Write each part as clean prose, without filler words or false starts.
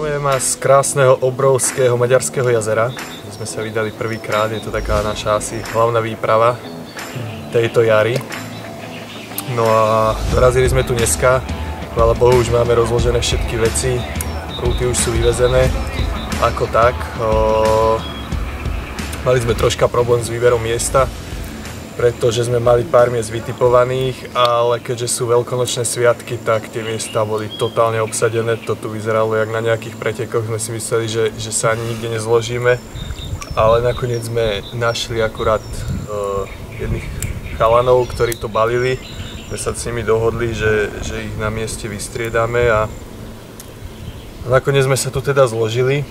Pozdravujem vás z krásneho, obrovského Maďarského jazera. My sme sa vydali prvýkrát, je to taká naša asi hlavná výprava tejto jary. No a dorazili sme tu dneska, chvála Bohu, už máme rozložené všetky veci, prúty už sú vyvezené, ako tak. Mali sme troška problém s výberom miesta, pretože sme mali pár miest vytipovaných, ale keďže sú veľkonočné sviatky, tak tie miesta boli totálne obsadené. To tu vyzeralo jak na nejakých pretekoch, sme si mysleli, že sa ani nikde nezložíme, ale nakoniec sme našli akurát jedných chalanov, ktorí to balili. My sa s nimi dohodli, že ich na mieste vystriedame a nakoniec sme sa tu teda zložili.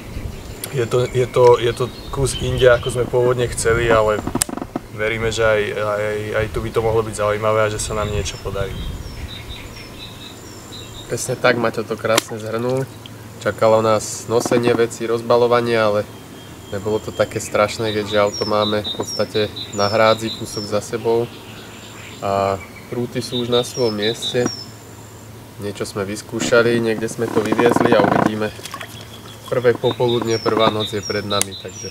Je to kus inde, ako sme pôvodne chceli, ale veríme, že aj tu by to mohlo byť zaujímavé a že sa nám niečo podarí. Presne tak, Maťo to krásne zhrnul. Čakalo nás nosenie vecí, rozbalovanie, ale nebolo to také strašné, keďže auto máme v podstate na hrádzi kúsok za sebou a prúty sú už na svojom mieste. Niečo sme vyskúšali, niekde sme to vyviezli a uvidíme. Prvé popoludne, prvá noc je pred nami, takže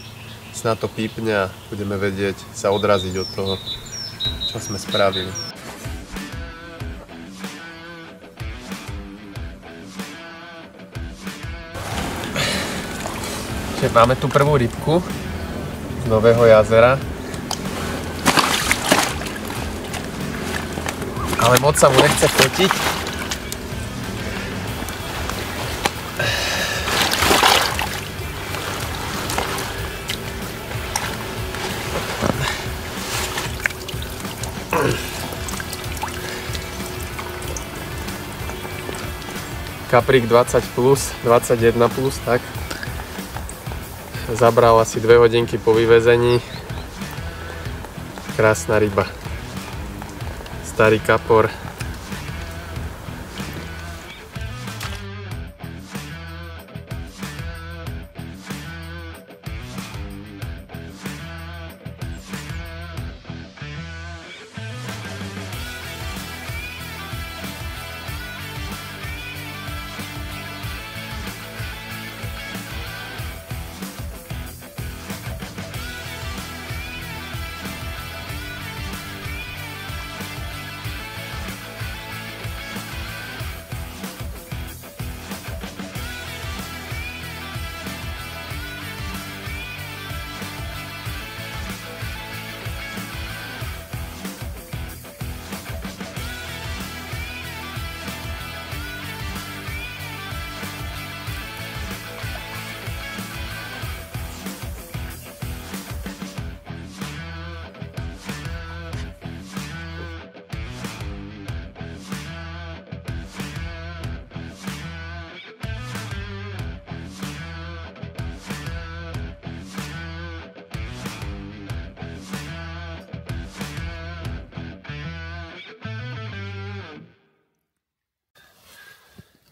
snad to pípne a budeme vedieť sa odraziť od toho, čo sme spravili. Máme tu prvú rybku z Nového jazera. Ale moc sa mu nechce fotiť. Kaprík 20+, 21+, tak. Zabral asi 2 hodinky po vyvezení. Krásna ryba. Starý kapor.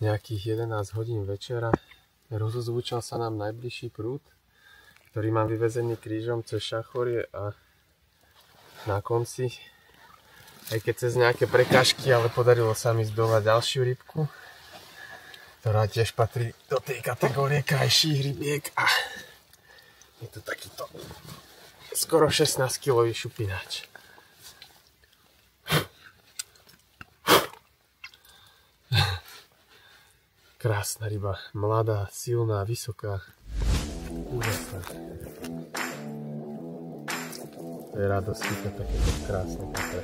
Nejakých 11 hodín večera rozozvučal sa nám najbližší prúd, ktorý mám vyvezený krížom cez Šachorie a na konci, aj keď cez nejaké prekážky, ale podarilo sa mi zdolať ďalšiu rybku, ktorá tiež patrí do tej kategórie krajších rybiek a je to takýto skoro 16-kilový šupináč. Krásna ryba, mladá, silná, vysoká, úžasná. To je radosť na takéto krásne kapre.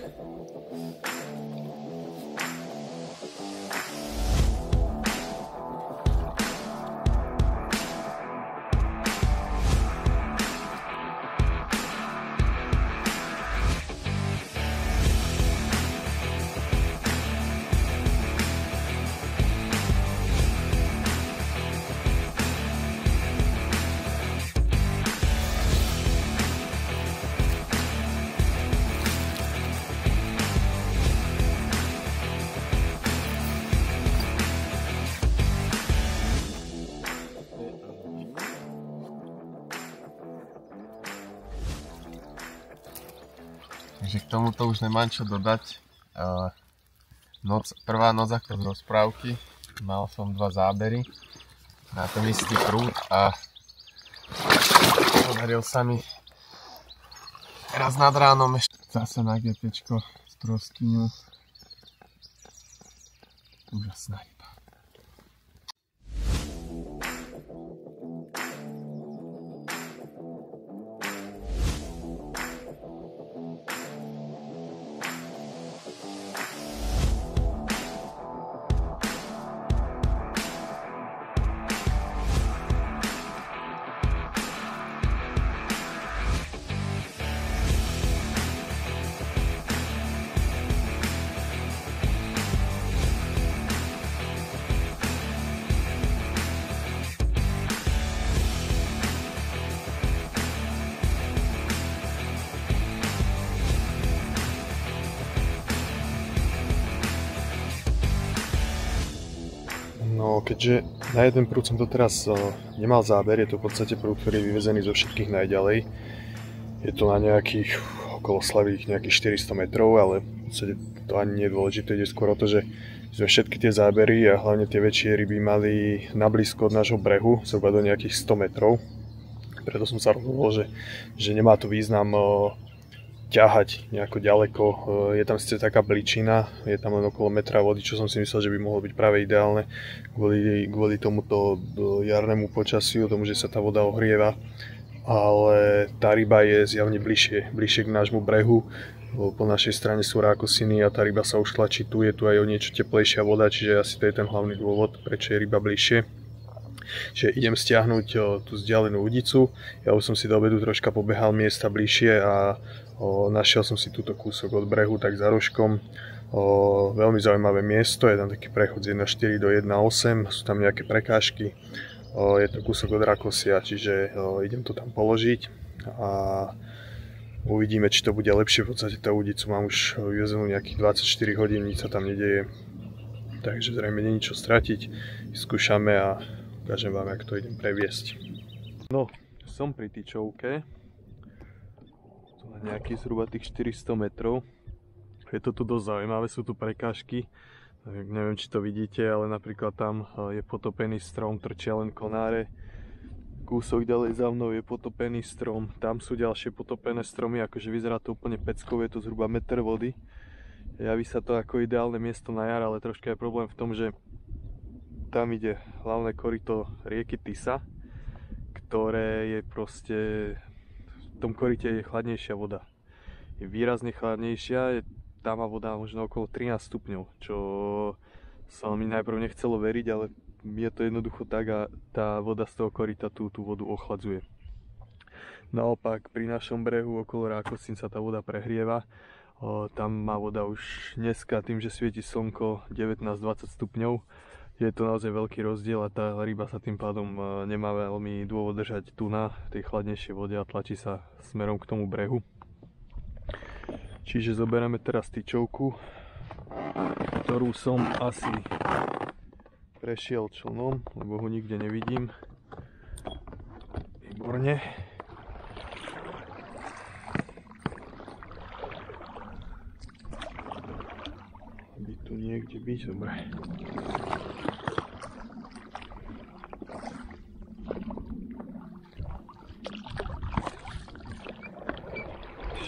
Takže k tomuto už nemám čo dodať. Prvá noc ako z rozprávky. Mal som 2 zábery. na ten istý prúd a podaril sa mi raz nad ránom ešte zase na GTčko z proskyňu. Úžasná ryba. No, keďže na jeden prúd som doteraz nemal záber, je to v podstate prúd, ktorý je vyvezený zo všetkých najďalej. Je to na nejakých okolo slabých nejakých 400 metrov, ale v podstate to ani nie je dôležité, ide skôr o to, že sme všetky tie zábery a hlavne tie väčšie ryby mali nablízko od nášho brehu, zhruba do nejakých 100 metrov. Preto som sa rozhodol, že nemá to význam ťahať nejako ďaleko. Je tam síce taká bličina, je tam len okolo metra vody, čo som si myslel, že by mohlo byť práve ideálne kvôli tomuto jarnému počasiu, tomu, že sa tá voda ohrieva. Ale tá ryba je zjavne bližšie k nášmu brehu. Po našej strane sú rákosiny a tá ryba sa už tlačí tu, je tu aj o niečo teplejšia voda, čiže asi to je ten hlavný dôvod, prečo je ryba bližšie. Čiže idem stiahnuť tú vzdialenú udicu. Ja už som si do obedu troška pobehal miesta bližšie a našiel som si túto kúsok od brehu tak za rožkom. Veľmi zaujímavé miesto, je tam taký prechod z 1.4 do 1.8, sú tam nejaké prekážky. Je to kúsok od Rakosia, čiže idem to tam položiť a uvidíme, či to bude lepšie. V podstate tú udicu mám už vyvezenú nejakých 24 hodín, nič sa tam nedeje, takže zrejme nie je čo stratiť. Skúšame a ukážem vám, jak to idem previesť. No, som pri tyčovke. Nejakých zhruba tých 400 metrov. Je to tu dosť zaujímavé, sú tu prekážky. Neviem, či to vidíte, ale napríklad tam je potopený strom, trčia len konáre. Kúsok ďalej za mnou je potopený strom, tam sú ďalšie potopené stromy, akože vyzerá to úplne peckovo, je to zhruba meter vody. Javí sa to ako ideálne miesto na jar, ale troška je problém v tom, že tam ide hlavné koryto rieky Tisa, ktoré je proste... V tom koryte je chladnejšia voda. Je výrazne chladnejšia, tam má voda možno okolo 13 stupňov, čo sa mi najprv nechcelo veriť, ale je to jednoducho tak a tá voda z toho koryta tú vodu ochladzuje. Naopak pri našom brehu okolo Rákosin sa tá voda prehrieva. Tam má voda už dneska, tým že svieti slnko, 19-20 stupňov. Je to naozaj veľký rozdiel a tá ryba sa tým pádom nemá veľmi dôvod držať tu na tej chladnejšej vode a tlačí sa smerom k tomu brehu. Čiže zoberieme teraz tyčovku, ktorú som asi prešiel člnom, lebo ho nikde nevidím. Výborne. By tu niekde byť, dobre.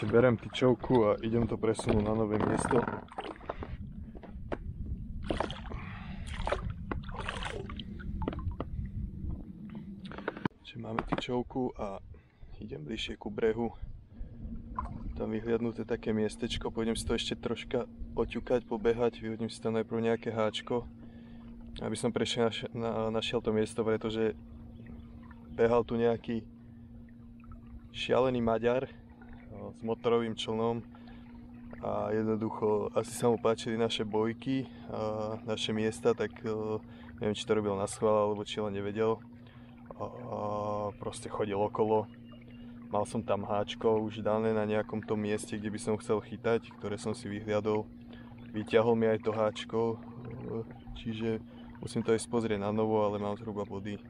Berem tyčovku a idem to presunúť na nové miesto. Čiže máme tyčovku a idem bližšie ku brehu. Tam vyhliadnuté také miestečko, pôjdem si to ešte troška oťukať, pobehať, vyhodím si tam najprv nejaké háčko, aby som našiel to miesto, pretože behal tu nejaký šialený Maďar s motorovým člnom a jednoducho asi sa mu páčili naše bojky a naše miesta, tak neviem, či to robil na schvál alebo či len nevedel a proste chodil okolo. Mal som tam háčko už dané na nejakom tom mieste, kde by som chcel chytať, ktoré som si vyhliadol. Vyťahol mi aj to háčko, čiže musím to aj pozrieť na novo, ale mám zhruba body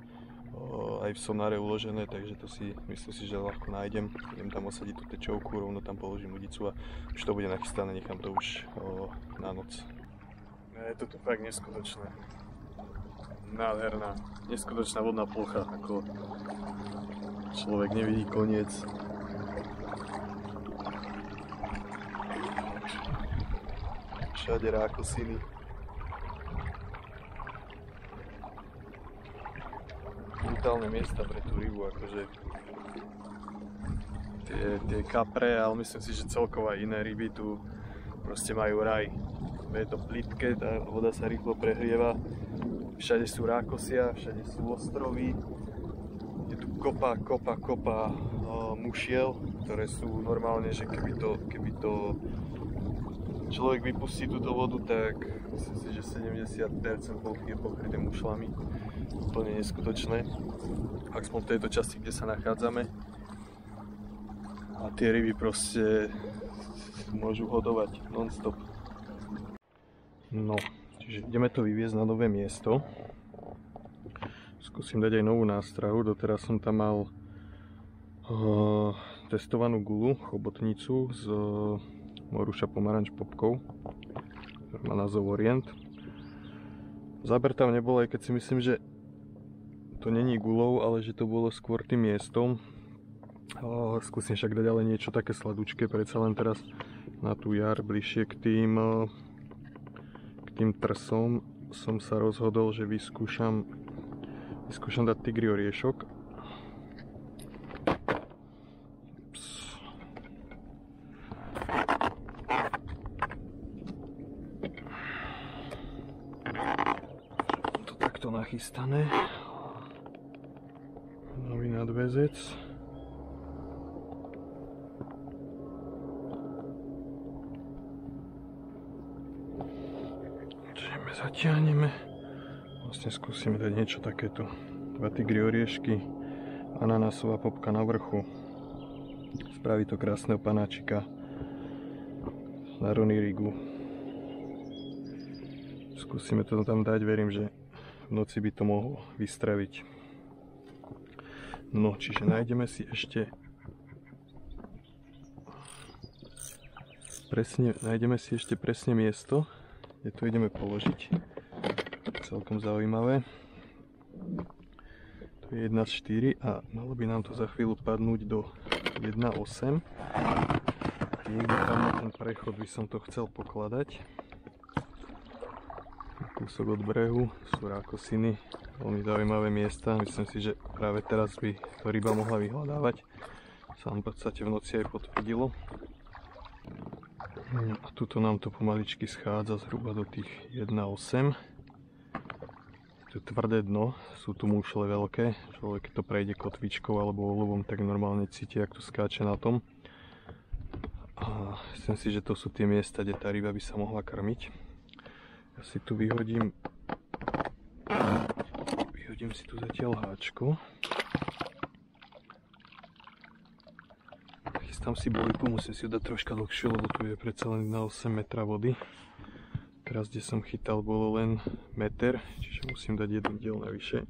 aj v sonáre uložené, takže to si myslím si, že ľahko nájdem. Idem tam osadiť tú tečovku, rovno tam položím udicu a už to bude nachystané, nechám to už na noc. Je to tu fakt neskutočné. Nádherná, neskutočná vodná plocha, ako človek nevidí koniec. Všade rákosiny. Brutálne miesta pre tú rybu, akože tie kapre, ale myslím si, že celkovo aj iné ryby tu proste majú raj. Je to plitké, tá voda sa rýchlo prehrieva, všade sú rákosia, všade sú ostrovy, je tu kopa mušiel, ktoré sú normálne, že keby to človek vypustí túto vodu, tak myslím si, že 70% plochy je pokryté mušlami. Úplne neskutočné. Aspoň v tejto časti, kde sa nachádzame. A tie ryby proste môžu hodovať non-stop. No, čiže ideme to vyviezť na nové miesto. Skúsim dať aj novú nástrahu. Doteraz som tam mal testovanú gulu, chobotnicu z Moruša Pomaranč Popkov, ktorá má názov Orient. Záber tam nebol, aj keď si myslím, že to není gulou, ale že to bolo skôr tým miestom. Skúsim však dať ale niečo také sladučké, predsa len teraz na tú jar bližšie k tým trsom som sa rozhodol, že vyskúšam dať tigri oriešok. To nachystané. Nový nadväzec. Zatiahneme. Vlastne skúsime dať niečo takéto. 2 tigri oriešky, ananásová popka na vrchu. Spraví to krásneho panáčika na ronirigu. Skúsime to tam dať, verím, že v noci by to mohlo vystraviť. No, čiže nájdeme si ešte presne miesto, kde to ideme položiť. Celkom zaujímavé. To je 1,4 a malo by nám to za chvíľu padnúť do 1,8. Niekde tam na ten prechod by som to chcel pokladať. Kúsok od brehu sú rákosiny, veľmi zaujímavé miesta. Myslím si, že práve teraz by to ryba mohla vyhľadávať. Sa v podstate v noci aj potvrdilo. A tuto nám to pomaličky schádza zhruba do tých 1,8. Tu tvrdé dno, sú tu mušle veľké. Človek keď to prejde kotvičkou alebo olovom, tak normálne cíti, jak to skáče na tom. A myslím si, že to sú tie miesta, kde tá ryba by sa mohla krmiť. Ja si tu vyhodím si tu zatiaľ háčko. Chystám si bojku, musím si ju dať troška dlhšiu, lebo tu je predsa len na 8 metra vody. Teraz, kde som chytal, bolo len meter, čiže musím dať jeden diel navyše.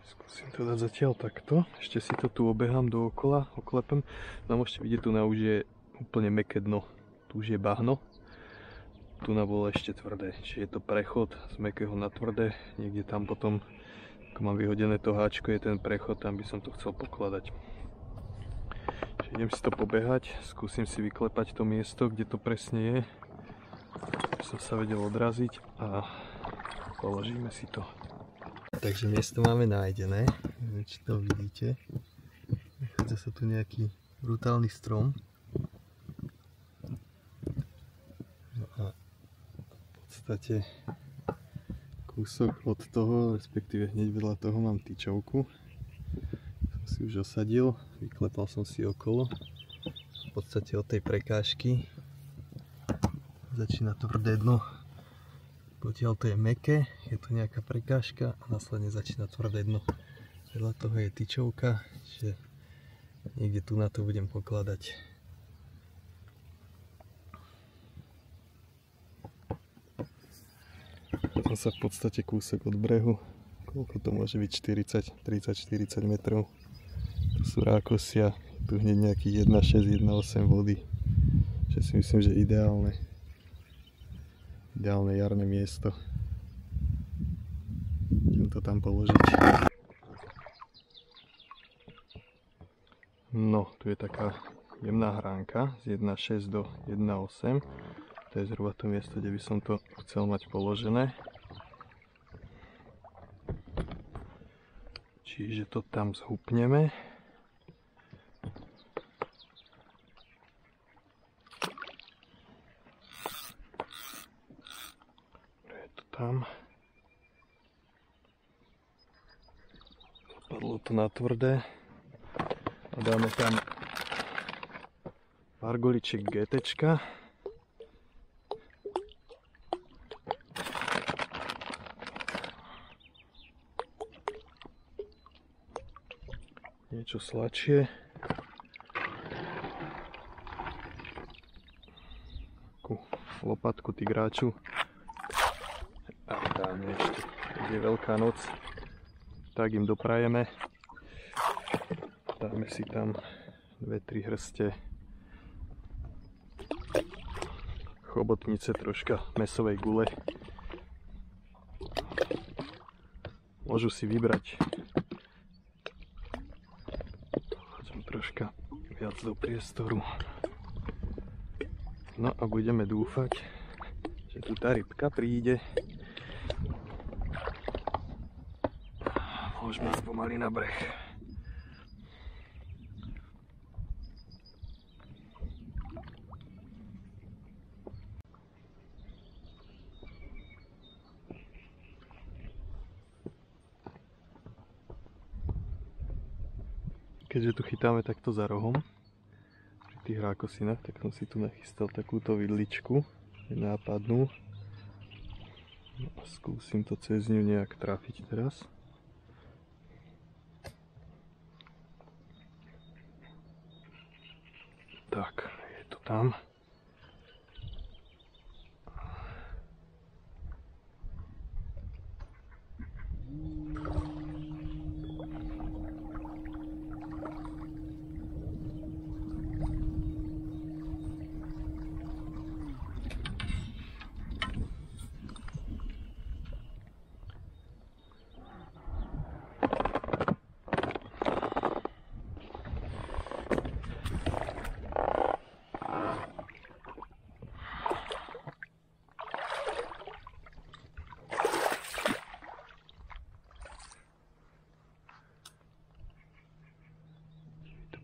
Skúsim to dať zatiaľ takto. Ešte si to tu obehám dookola, oklepem. No môžete vidieť, tu na už je úplne mäkké dno. Tu už je bahno. Tu na bolo ešte tvrdé. Čiže je to prechod z mäkkého na tvrdé. Niekde tam potom, ako mám vyhodené to háčko, je ten prechod, tam by som to chcel pokladať. Čiže idem si to pobehať. Skúsim si vyklepať to miesto, kde to presne je. Aby som sa vedel odraziť a položíme si to. Takže miesto máme nájdené, neviem, či to vidíte. Nachádza sa tu nejaký brutálny strom. No a v podstate kúsok od toho, respektíve hneď vedľa toho mám tyčovku. Som si už osadil, vyklepal som si okolo. V podstate od tej prekážky začína tvrdé dno. Potiaľ to je mäkké, je to nejaká prekážka a následne začína tvrdé dno. Vedľa toho je tyčovka, že niekde tu na to budem pokladať. Som sa v podstate kúsok od brehu. Koľko to môže byť? 30-40 metrov. Tu sú rákosia, tu hneď nejakých 1,6, 1,8 vody. Čo si myslím, že ideálne jarné miesto. Idem to tam položiť. No, tu je taká jemná hránka z 1,6 do 1,8. To je zhruba to miesto, kde by som to chcel mať položené. Čiže to tam zhupneme. Je to tam. Zapadlo to na tvrdé. A dáme tam pár goličiek GTčka. Niečo sladšie. Takú lopatku tigráču. A dáme ešte, keď je Veľká noc, tak im doprajeme. Dáme si tam 2-3 hrste chobotnice, troška mäsovej gule. Môžu si vybrať troška viac do priestoru. No a budeme dúfať, že tu tá rybka príde. Môžeme ísť pomaly na breh. Keďže tu chytáme takto za rohom, pri tých rákosinách, tak som si tu nachystal takúto vidličku, nápadnú. No a skúsim to cez ňu nejak trafiť teraz. Tak, je to tam.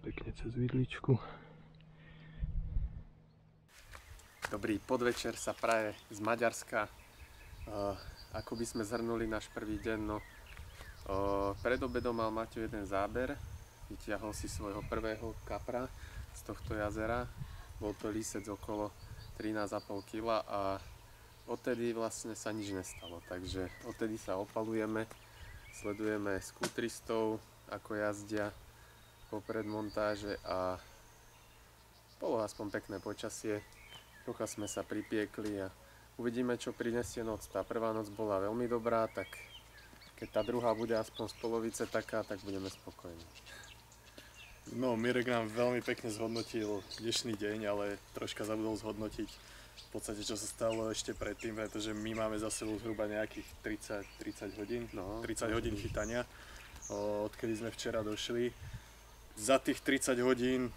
Pekne cez vidličku. Dobrý podvečer sa praje z Maďarska. Ako by sme zhrnuli náš prvý deň, no pred obedom mal Maťo jeden záber, vytiahol si svojho prvého kapra z tohto jazera. Bol to lísec okolo 13,5 kg a odtedy vlastne sa nič nestalo, takže odtedy sa opalujeme, sledujeme skútristov, ako jazdia popred montáže a bolo aspoň pekné počasie, trocha sme sa pripiekli a uvidíme, čo prinesie noc. Tá prvá noc bola veľmi dobrá, tak keď tá druhá bude aspoň z polovice taká, tak budeme spokojní. No, Mirek nám veľmi pekne zhodnotil dnešný deň, ale troška zabudol zhodnotiť v podstate, čo sa stalo ešte predtým, pretože my máme za sebou zhruba nejakých 30 hodín, 30 hodín chytania, odkedy sme včera došli. Za tých 30 hodín,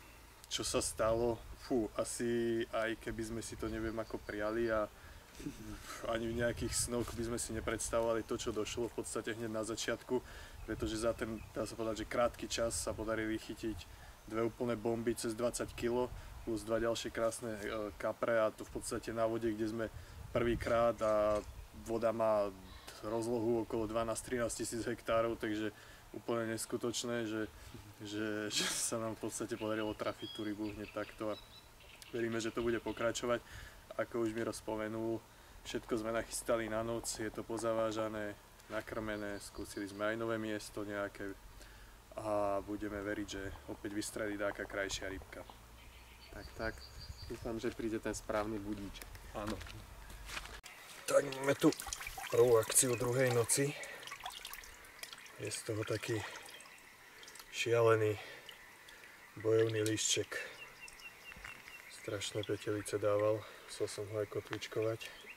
čo sa stalo, asi aj keby sme si to neviem ako prijali a ani v nejakých snoch by sme si nepredstavovali to, čo došlo v podstate hneď na začiatku, pretože za ten, dá sa povedať, že krátky čas sa podarili chytiť dve úplné bomby cez 20 kg plus dva ďalšie krásne kapre a to v podstate na vode, kde sme prvýkrát a voda má rozlohu okolo 12-13 tisíc hektárov, takže úplne neskutočné, že sa nám v podstate podarilo trafiť tú rybu hneď takto a veríme, že to bude pokračovať. Ako už Miro spomenul, Všetko sme nachystali na noc, je to pozavážané, nakrmené, skúsili sme aj nové miesto nejaké a budeme veriť, že opäť vystrelí taká krajšia rybka. Tak. Dúfam, že príde ten správny budíček. Áno. Tak máme tu prvú akciu druhej noci. Je z toho taký šialený bojovný líšček. Strašné petelice dával, chcel som ho aj kotvičkovať.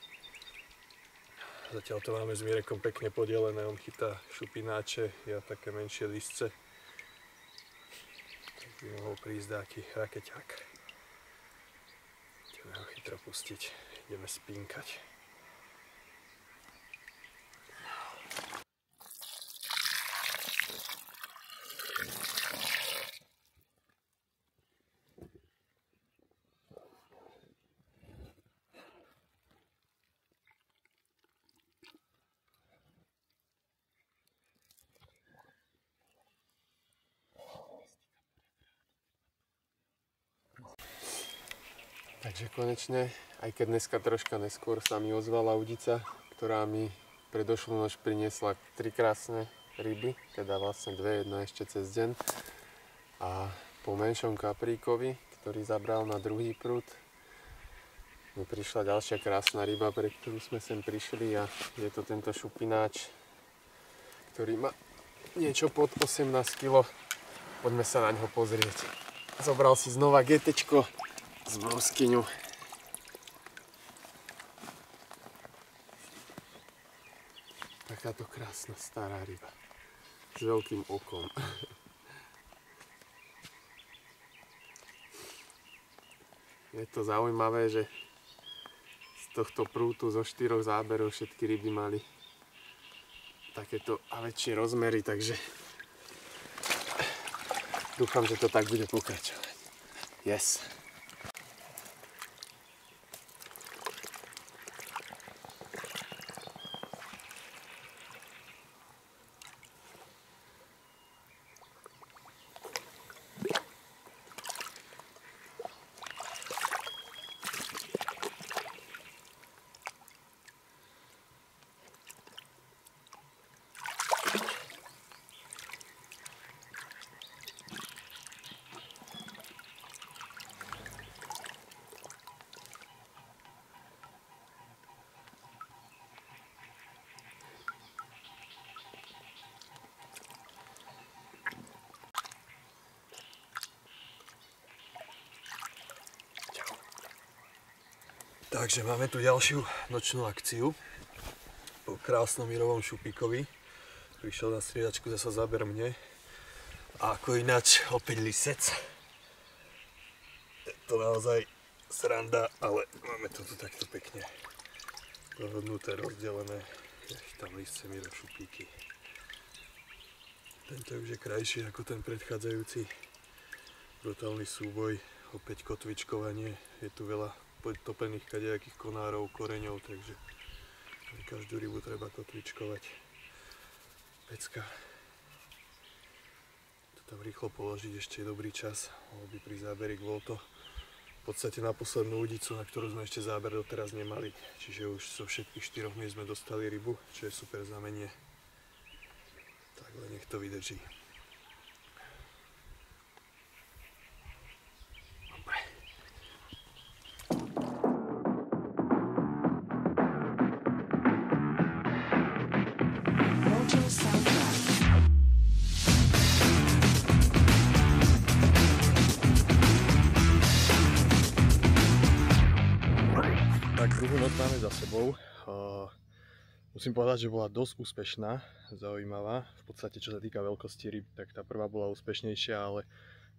Zatiaľ to máme s Mirekom pekne podelené, on chytá šupináče, ja také menšie lístce. Tak by mohol prísť taký rakeťák. Ideme ho chytro pustiť, ideme spínkať. Takže konečne, aj keď dneska troška neskôr sa mi ozvala Udica, ktorá mi predošlú noc priniesla 3 krásne ryby, teda vlastne 2, jedna ešte cez deň. A po menšom kapríkovi, ktorý zabral na druhý prúd, mi prišla ďalšia krásna ryba, pre ktorú sme sem prišli, a je to tento šupináč, ktorý má niečo pod 18 kg. Poďme sa na ňo pozrieť. Zobral si znova GTčko z bruskyňu. Takáto krásna stará ryba s veľkým okom. Je to zaujímavé, že z tohto prútu zo 4 záberov všetky ryby mali takéto a väčšie rozmery, takže dúfam, že to tak bude pokračovať. Yes. Takže máme tu ďalšiu nočnú akciu po krásnom Mirovom šupíkovi. Prišiel na striedačku zasa záber mne. A ako ináč, opäť lisec. Je to naozaj sranda, ale máme to tu takto pekne dohodnuté, rozdelené. Tam lisce Miro šupíky. Tento už je krajší ako ten predchádzajúci. Brutálny súboj, opäť kotvičkovanie. Je tu veľa topených kadejakých konárov, koreňov, takže každú rybu treba kotvičkovať. Pecka. To tam rýchlo položiť, ešte je dobrý čas. Mohol by prísť záberík, bol to v podstate na poslednú udicu, na ktorú sme ešte záber doteraz nemali. Čiže už zo všetkých 4 miest sme dostali rybu, čo je super znamenie. Takhle nech to vydrží. Tak druhú noc máme za sebou. Musím povedať, že bola dosť úspešná, zaujímavá. V podstate čo sa týka veľkosti ryb, tak tá prvá bola úspešnejšia, ale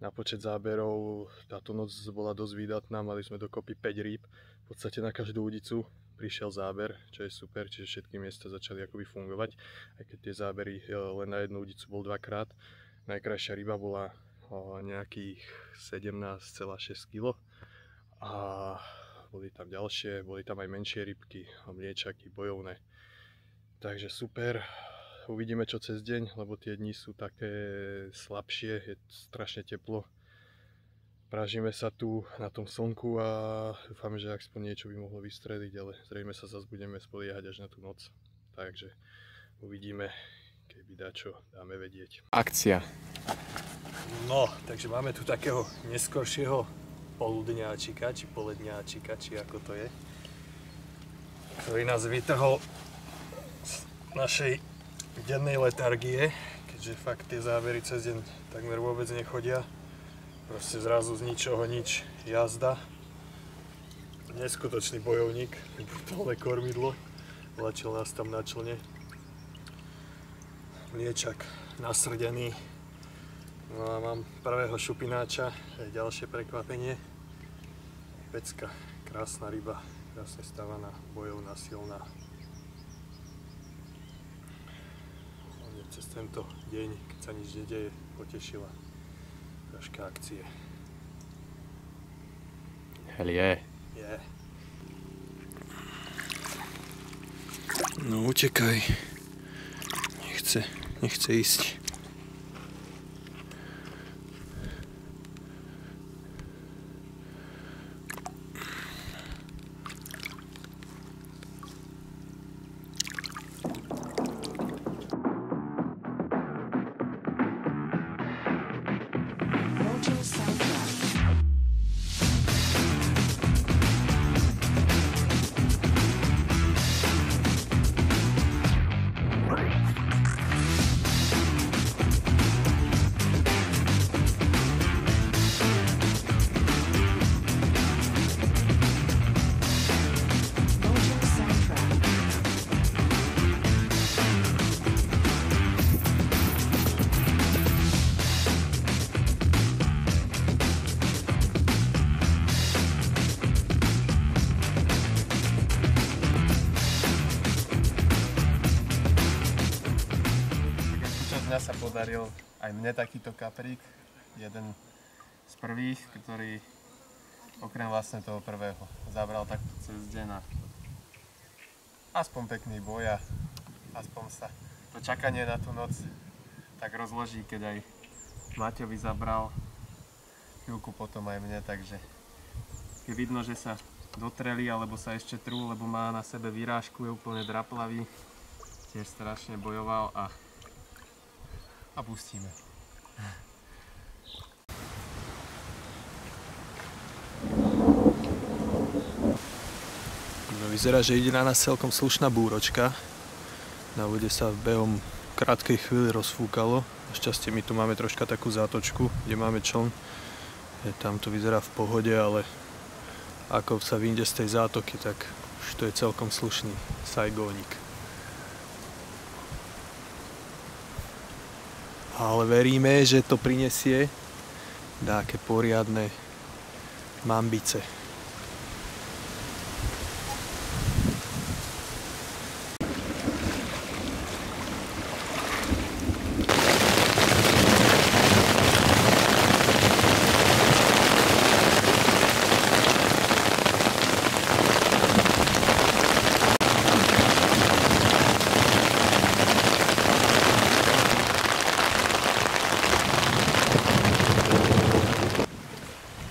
na počet záberov táto noc bola dosť výdatná. Mali sme dokopy 5 rýb. V podstate na každú udicu prišiel záber, čo je super, čiže všetky miesta začali akoby fungovať. Aj keď tie zábery len na jednu udicu bol 2-krát. Najkrajšia ryba bola nejakých 17,6 kg. A boli tam ďalšie, boli tam aj menšie rybky, mliečaky, bojovné. Takže super, uvidíme čo cez deň, lebo tie dni sú také slabšie, je strašne teplo. Pražíme sa tu na tom slnku a dúfame, že aspoň niečo by mohlo vystrediť, ale zrejme sa zase budeme spoliehať až na tú noc. Takže uvidíme, keby dačo dáme vedieť. Akcia. No, takže máme tu takého neskoršieho poludňáčika, či poledňáčika, či ako to je, ktorý nás vytrhol z našej dennej letargie, keďže fakt tie zábery cez deň takmer vôbec nechodia. Proste zrazu z ničoho nič jazda. Neskutočný bojovník, brutálne kormidlo, vlačil nás tam na člne. Mliečak nasrdený. No a mám prvého šupináča, aj ďalšie prekvapenie. Pecka, krásna ryba, krásne stavaná, bojovná, silná. Hlavne cez tento deň, keď sa nič nedeje, potešila troška akcie. Hell yeah. Yeah. No utekaj. Nechce ísť. Mňa sa podaril aj mne takýto kaprík, jeden z prvých, ktorý okrem vlastne toho prvého zabral takto cez deň a aspoň pekný boj a aspoň sa to čakanie na tú noc tak rozloží, keď aj Maťovi zabral chvíľku potom aj mne, takže je vidno, že sa dotreli alebo sa ešte trú, lebo má na sebe vyrážku, je úplne draplavý, tiež strašne bojoval a pustíme. No, vyzerá, že ide na nás celkom slušná búročka. Na vode sa behom krátkej chvíli rozfúkalo. Našťastie my tu máme troška takú zátočku, kde máme čln. Tam to vyzerá v pohode, ale ako sa vyjde z tej zátoky, tak už to je celkom slušný sajgónik. Ale veríme, že to prinesie také poriadne mambice.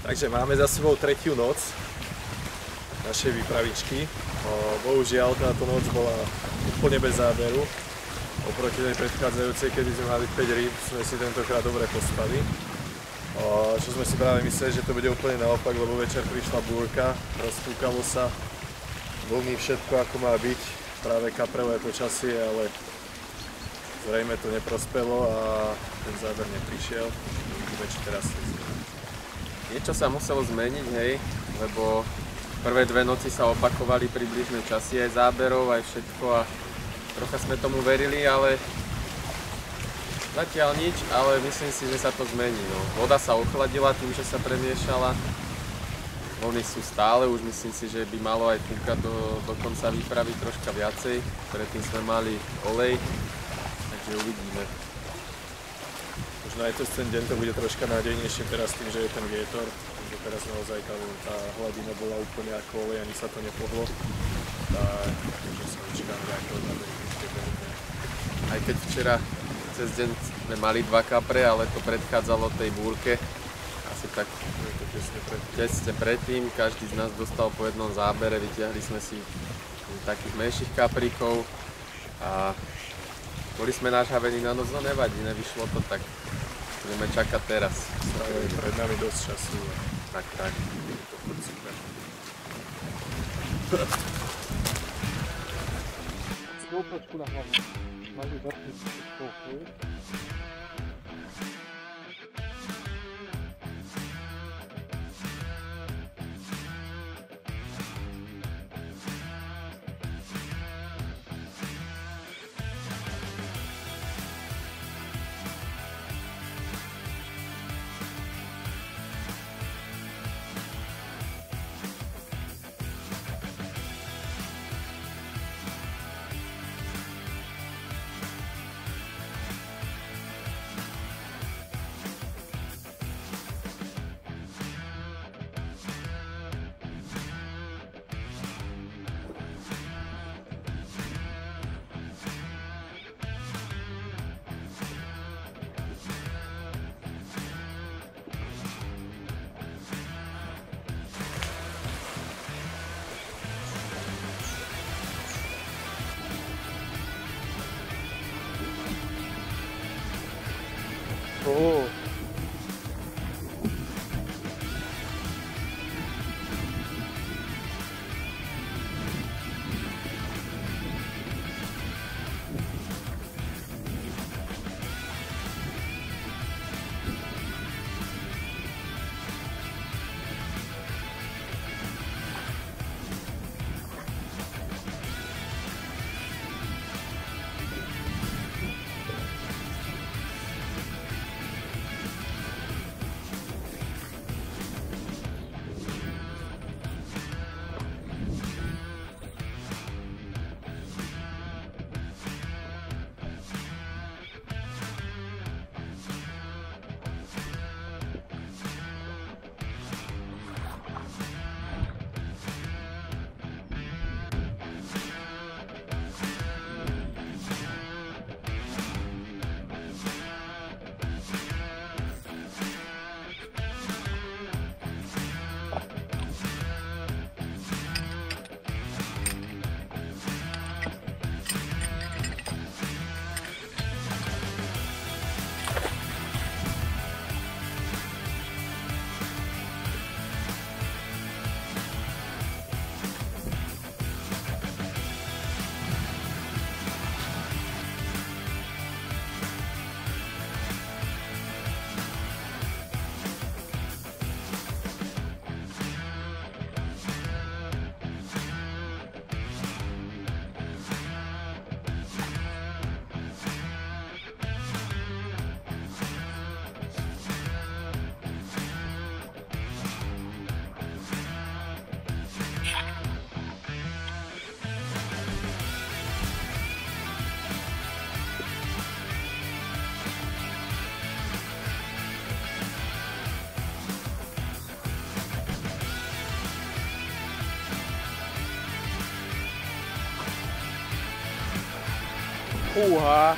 Takže máme za sebou tretiu noc našej výpravičky. Bohužiaľ táto noc bola úplne bez záberu. Oproti tej predchádzajúcej, kedy sme mali 5 rýb, sme si tentokrát dobre pospali. Čo sme si práve mysleli, že to bude úplne naopak, lebo večer prišla búrka, rozfúkalo sa, vlny, všetko ako má byť, práve kaprelé počasie, ale zrejme to neprospelo a ten záber neprišiel. Uvidíme, či teraz niečo sa muselo zmeniť, hej, lebo prvé 2 noci sa opakovali približné časy aj záberov, aj všetko a trocha sme tomu verili, ale zatiaľ nič, ale myslím si, že sa to zmení. No. Voda sa ochladila tým, že sa premiešala, vlny sú stále, už myslím si, že by malo aj fúkať do konca výpravy troška viacej, predtým sme mali olej, takže uvidíme. Možno aj ten deň to bude troška nádejnejšie teraz tým, že je ten vietor. Takže teraz naozaj tá hladina bola úplne ako olej, ani sa to nepohlo. Takže sa očakám nejakého záberu. Aj keď včera cez deň sme mali 2 kapre, ale to predchádzalo tej búrke. Asi tak Je to tesne predtým, každý z nás dostal po jednom zábere, vytiahli sme si takých menších kapríkov a boli sme nažhavení na noc, no nevadí, nevyšlo to, tak budeme čakať teraz. Je pred nami dosť času. Tak. Je to furt super. Stoupačku na hlavu. Máš ju zapnúť stoupu. Oh. Fúha!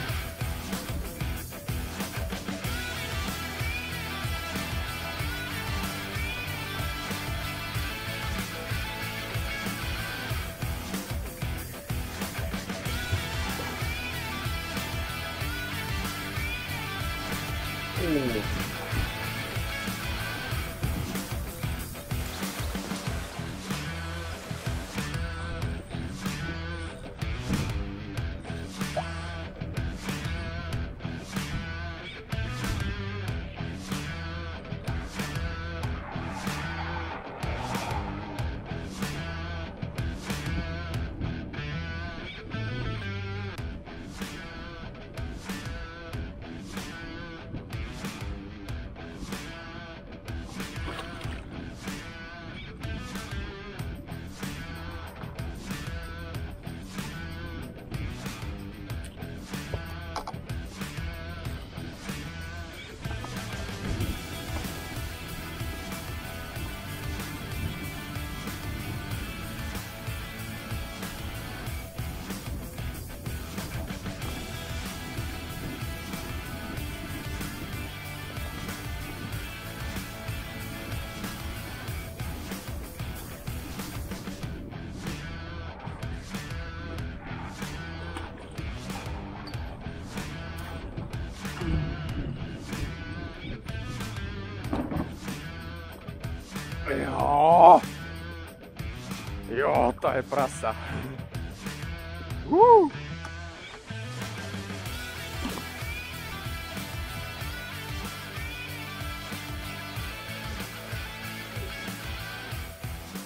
Jo, to je prasa.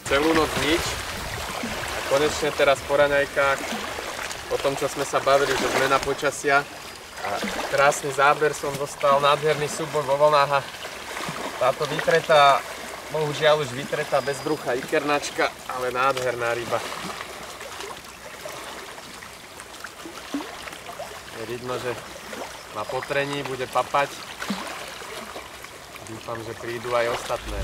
Celú noc nič. A konečne teraz po raňajkách, po tom, čo sme sa bavili, že zmena počasia a krásny záber som dostal, nádherný súboj vo vlnách a táto vytretá, bohužiaľ už vytretá bez brucha ikernačka, ale nádherná ryba. Je vidno, že má potrení, bude papať. Dúfam, že prídu aj ostatné.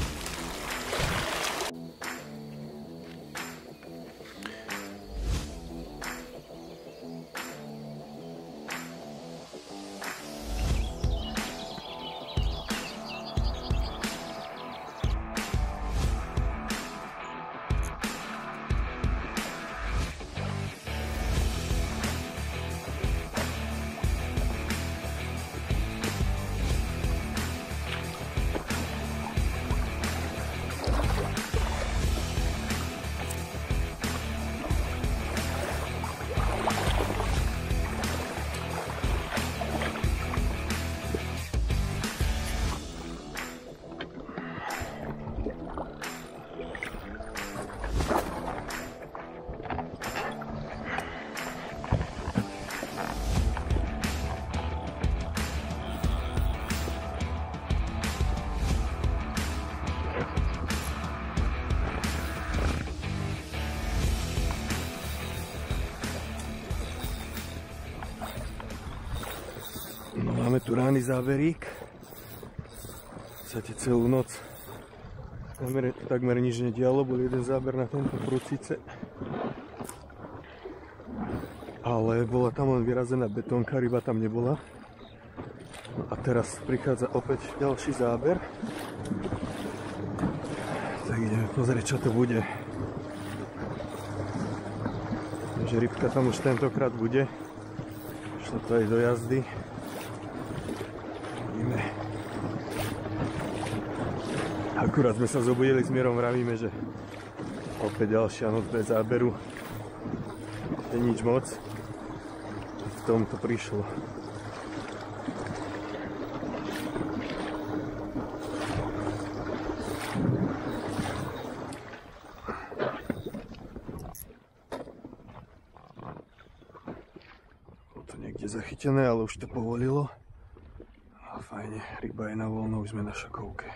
No, máme tu rány záberík. Chcete celú noc. Takmer nič nedialo, bol jeden záber na tento prúcice. Ale bola tam len vyrazená betónka, ryba tam nebola. A teraz prichádza opäť ďalší záber. Tak ideme pozrieť, čo to bude. Takže rybka tam už tentokrát bude. Šlo to aj do jazdy. Akurát sme sa zobudili s Mierom, vravíme, že opäť ďalšia noc bez záberu. Je nič moc. V tom to prišlo. Bolo to niekde zachytené, ale už to povolilo. A fajne, ryba je na voľno, už sme na šakovke.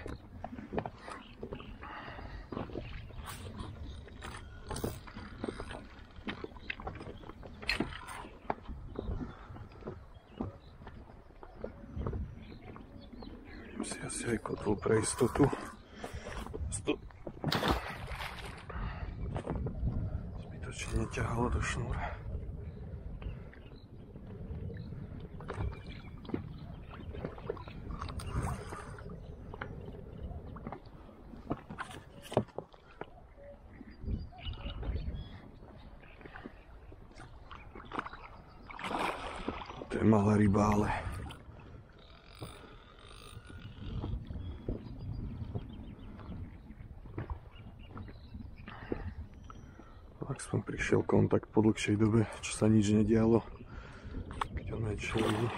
Si asi aj kotol pre istotu. Zbytočne neťahalo do šnúra. To je malá ryba, ale aspoň prišiel kontakt po dlhšej dobe, čo sa nič nedialo, keď on menšie ľudí.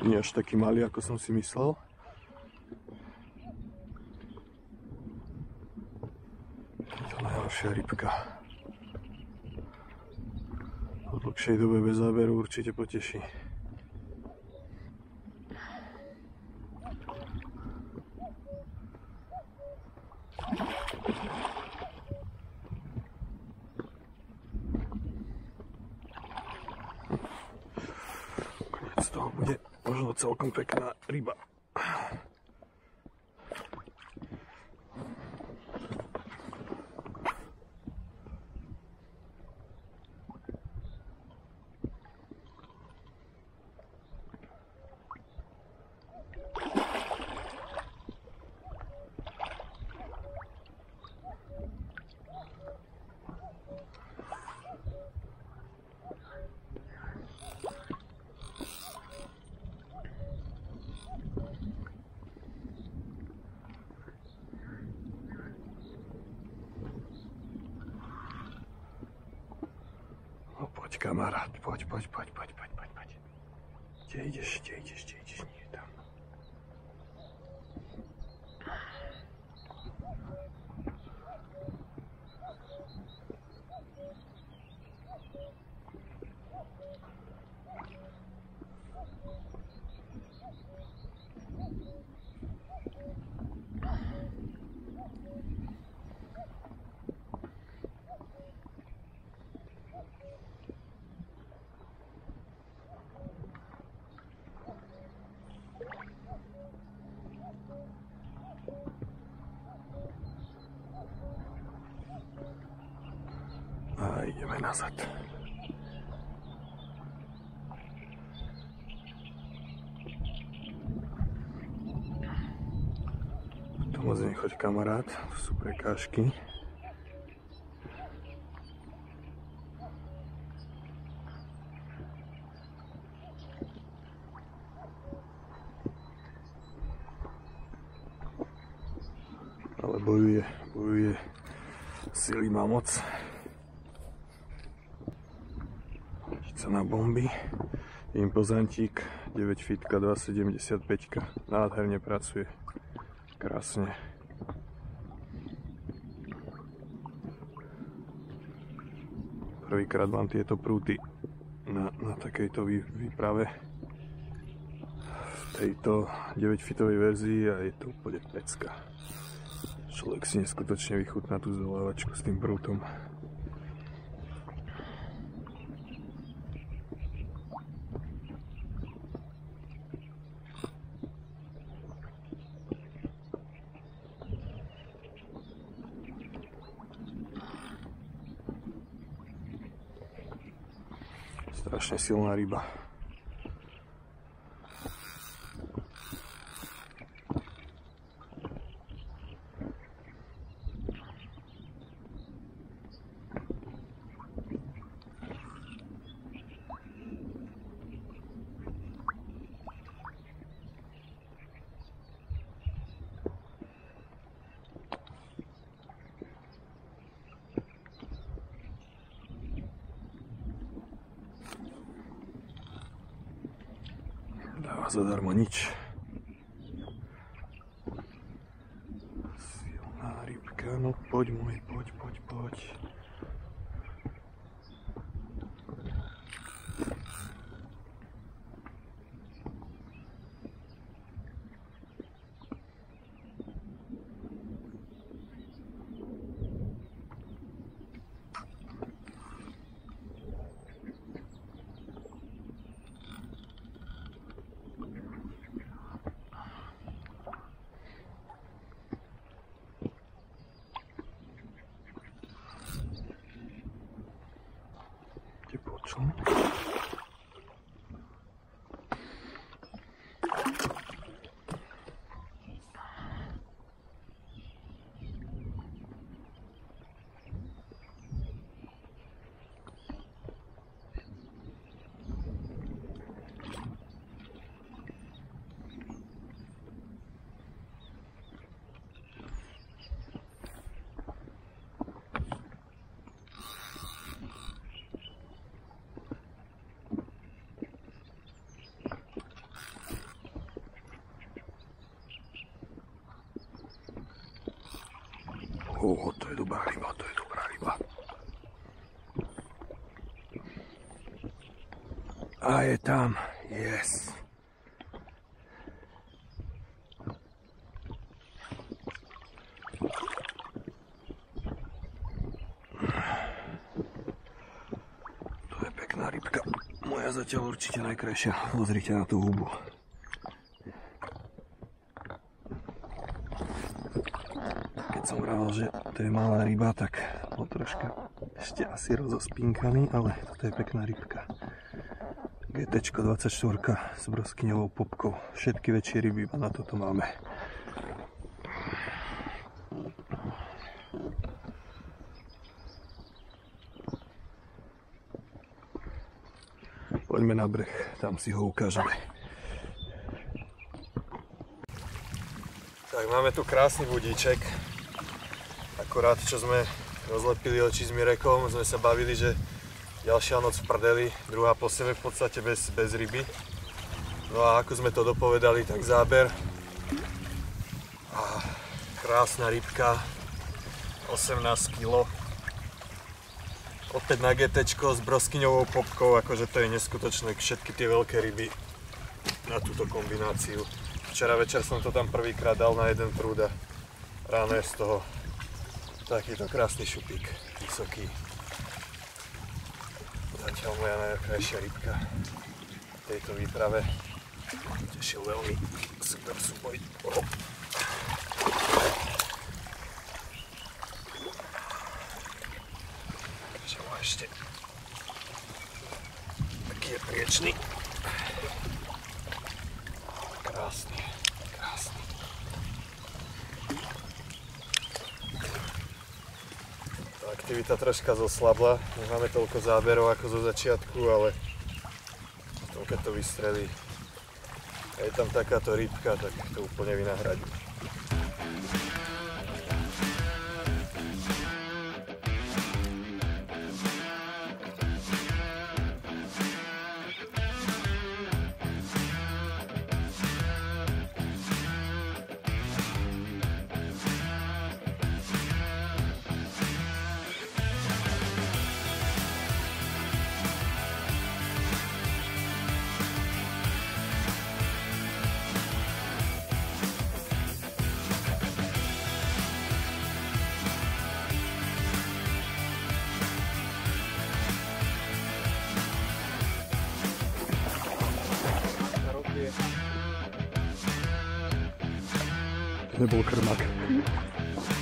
Nie až taký malý, ako som si myslel. Je to najhoršia rybka. Po dlhšej dobe bez záberu určite poteší. Koniec toho bude možno celkom pekná ryba. kamarát, poď. Kde ideš, nie tam. A ideme nazad. Tu moc nechoď, kamarát, tu sú prekážky. Ale bojuje, sily má moc. Na bomby, impozantík, 9 fitka, 2,75, nádherne pracuje, krásne. Prvýkrát mám tieto prúty na takejto výprave, v tejto 9 fitovej verzii a je to úplne pecka. Človek si neskutočne vychutná tú zdolávačku s tým prútom. Strašne silná ryba. Dáva zadarmo nič. Silná rybka, no poď môj, poď. Počul. To je dobrá ryba. A je tam, yes. To je pekná rybka. Moja zatiaľ určite najkrajšia. Pozrite na tú hubu. Som vravel, že to je malá ryba, tak bol troška ešte asi rozospínkaný, ale toto je pekná rybka. GT 24 s broskyňovou popkou. Všetky väčšie ryby iba na toto máme. Poďme na breh, tam si ho ukážeme. Tak máme tu krásny budíček. Akorát čo sme rozlepili oči s Mirekom, sme sa bavili, že Ďalšia noc v prdeli, druhá po sebe v podstate bez ryby. No a ako sme to dopovedali, tak záber. A krásna rybka, 18 kg. Opäť na GTčko s broskyňovou popkou, akože to je neskutočné, všetky tie veľké ryby na túto kombináciu. Včera večer som to tam prvýkrát dal na jeden prúd a ráno je z toho takýto krásny šupík, vysoký. Zatiaľ moja najkrajšia rybka v tejto výprave. Tešil veľmi, super súboj. Takže má ešte taký je priečný. Krásny, krásny. Tá aktivita troška zoslabla, nemáme toľko záberov ako zo začiatku, ale potom keď to vystrelí a je tam takáto rybka, tak to úplne vynahradí. To nebol krmak.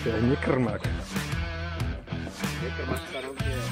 To je nekrmak. Nekrmak sa rozbieha.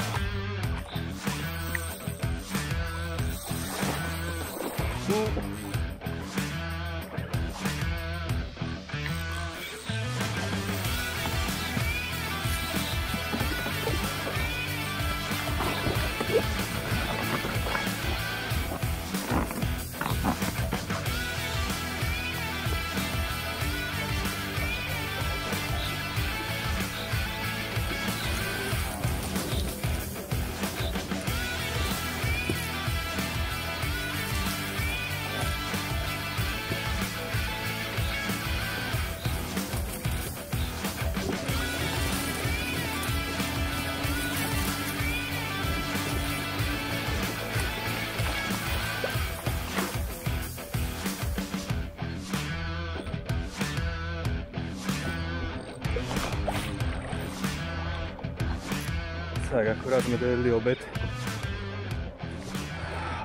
Tak, akurát sme dojedli obed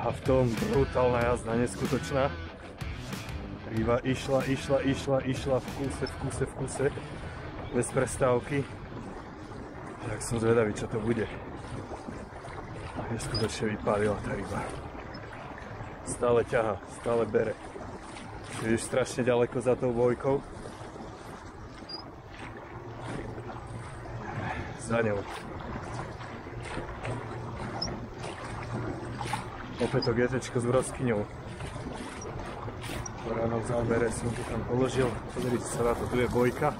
a v tom brutálna jazda, neskutočná. Ryba išla v kuse, bez prestávky. Tak som zvedavý, čo to bude. Neskutočne vypálila tá ryba. Stále ťaha, stále bere. Je už strašne ďaleko za tou bojkou. Za ňou. Opäť to GTčko s broskyňou. Ráno v zábere som to tam položil. Pozrite sa na to, tu je bojka.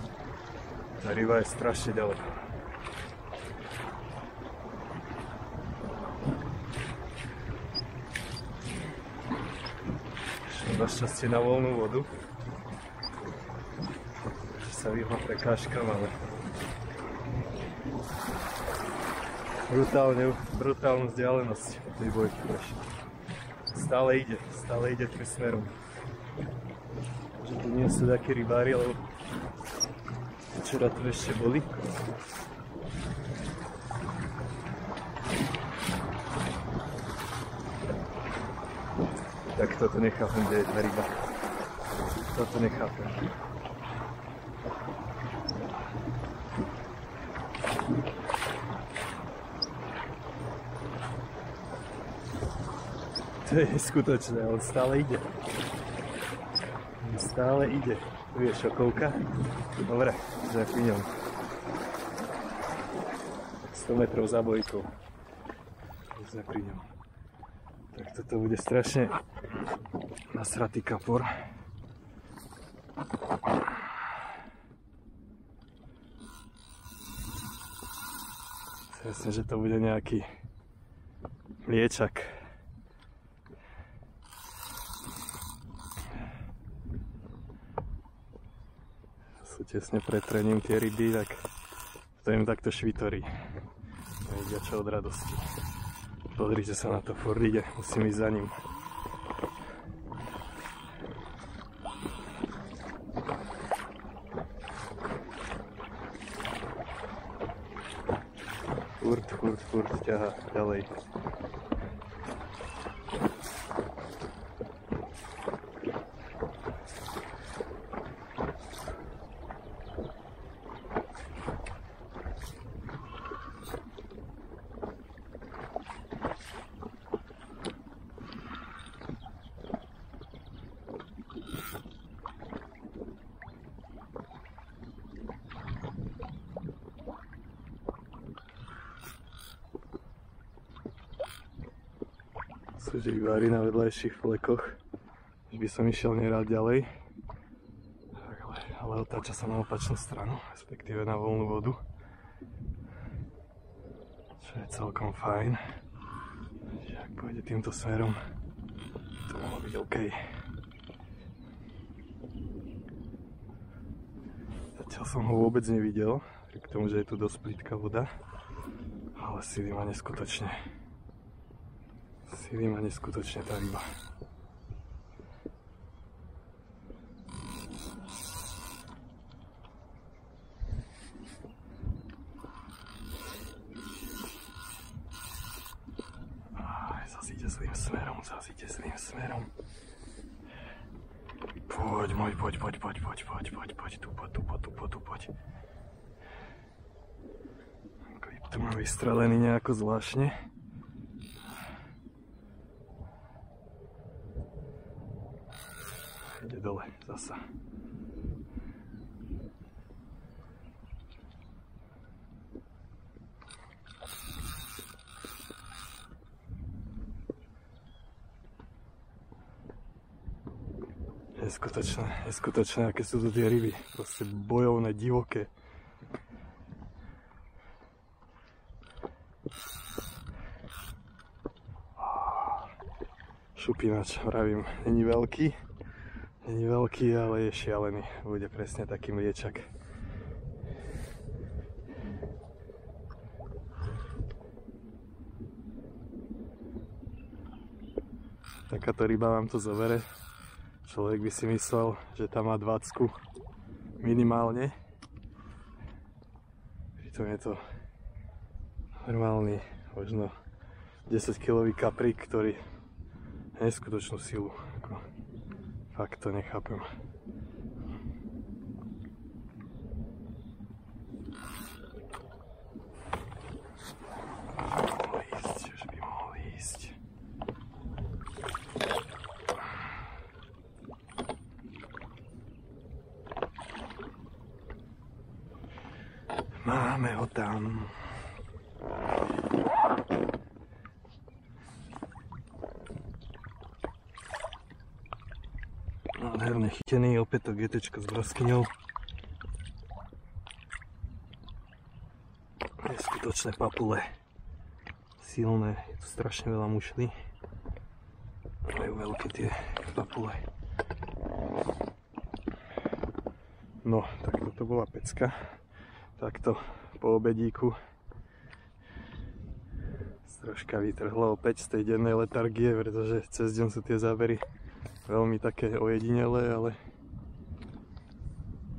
Tá ryba je strašne ďaleko. Šlo našťastie na voľnú vodu. Takže sa vyhla prekážkam, ale brutálnu vzdialenosť tej bojky prešla. Stále ide tým smerom. Že tu nie sú takí rybári, lebo včera tu ešte boli. Tak toto nechápem, kde je tá ryba. Toto nechápem. To je skutočné, on stále ide. Tu je šokovka. Dobre, že pri ňom. 100 metrov za bojkou. Sme pri ňom. Tak toto bude strašne nasratý kapor. Myslím, že to bude nejaký Liečak. Sú tesne pred trením tie ryby, tak to im takto švitorí. Nevedia čo od radosti. Pozrite sa na to, furt ide, musím ísť za ním. Furt ťahá ďalej. Sú živári na vedľajších vlekoch, že by som išiel nerád ďalej, ale otáča sa na opačnú stranu, respektíve na voľnú vodu, čo je celkom fajn. Takže ak pôjde týmto smerom, to mohlo byť OK. Zatiaľ som ho vôbec nevidel, k tomu, že je tu dosť plitká voda, ale síly má neskutočne. Síly má neskutočne tá ryba. Zazíte zlým smerom. Poď, môj, poď. Tu poď. Klip tu mám vystrelený nejako zvláštne. Ide dole, zasa. Neskutočné, aké sú to tie ryby. Proste bojovné, divoké. Šupinač, vravím, není veľký, ale je šialený. Bude presne taký mliečak. Takáto ryba vám to zobere. Človek by si myslel, že tam má 20 minimálne. Pritom je to normálny, možno 10-kilový kaprík, ktorý má neskutočnú silu. Fakt to nechápem. Už by mohol ísť. Máme ho tam. Nádherne chytený, opäť to GTčko s broskyňou. Neskutočné papule. Silné, je tu strašne veľa mušlí. Majú veľké tie papule. No, tak toto bola pecka. Takto po obedíku troška vytrhlo opäť z tej dennej letargie, pretože cez deň sú tie zábery veľmi také ojedinelé, ale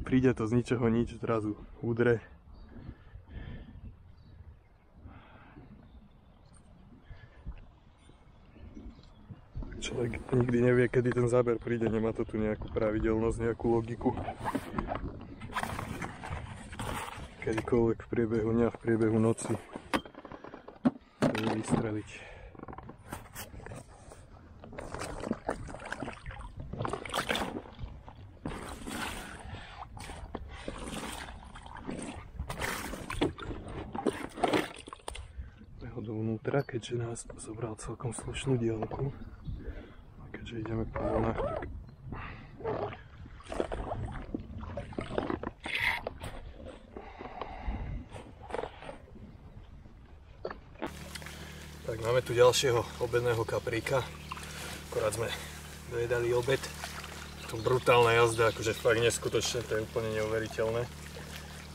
príde to z ničoho nič, zrazu udre. Človek nikdy nevie, kedy ten záber príde, nemá to tu nejakú pravidelnosť, nejakú logiku. Kedykoľvek v priebehu dňa, v priebehu noci môže vystreliť. Ho dovnútra, keďže nás zobral celkom slušnú diaľku. A keďže ideme po vlnách, tak Tak máme tu ďalšieho obedného kapríka. Akorát sme dojedali obed. To brutálna jazda, akože fakt neskutočne, to je úplne neuveriteľné.